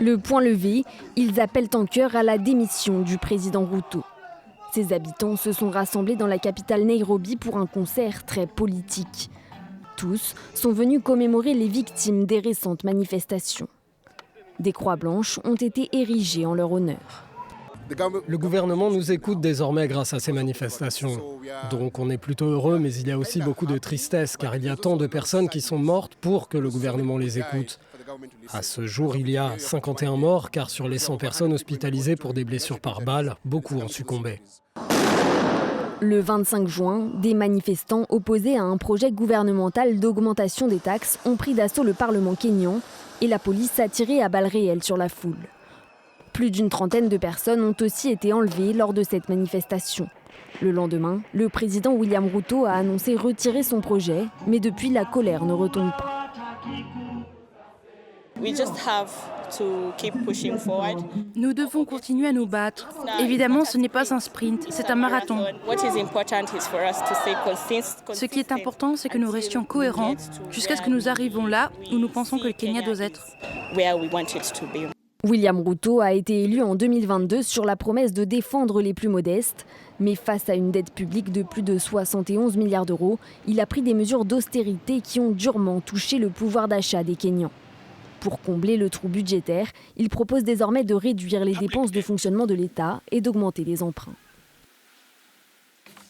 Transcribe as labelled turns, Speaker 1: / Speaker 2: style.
Speaker 1: Le point levé, ils appellent en chœur à la démission du président Ruto. Ses habitants se sont rassemblés dans la capitale Nairobi pour un concert très politique. Tous sont venus commémorer les victimes des récentes manifestations. Des croix blanches ont été érigées en leur honneur.
Speaker 2: Le gouvernement nous écoute désormais grâce à ces manifestations. Donc on est plutôt heureux, mais il y a aussi beaucoup de tristesse, car il y a tant de personnes qui sont mortes pour que le gouvernement les écoute. À ce jour, il y a 51 morts, car sur les 100 personnes hospitalisées pour des blessures par balle, beaucoup ont succombé.
Speaker 1: Le 25 juin, des manifestants opposés à un projet gouvernemental d'augmentation des taxes ont pris d'assaut le Parlement kényan et la police a tiré à balles réelles sur la foule. Plus d'une trentaine de personnes ont aussi été enlevées lors de cette manifestation. Le lendemain, le président William Ruto a annoncé retirer son projet, mais depuis, la colère ne retombe pas.
Speaker 3: Nous devons continuer à nous battre. Évidemment, ce n'est pas un sprint, c'est un marathon. Ce qui est important, c'est que nous restions cohérents jusqu'à ce que nous arrivions là où nous pensons que le Kenya doit être.
Speaker 1: William Ruto a été élu en 2022 sur la promesse de défendre les plus modestes. Mais face à une dette publique de plus de 71 milliards d'euros, il a pris des mesures d'austérité qui ont durement touché le pouvoir d'achat des Kenyans. Pour combler le trou budgétaire, il propose désormais de réduire les dépenses de fonctionnement de l'État et d'augmenter les emprunts.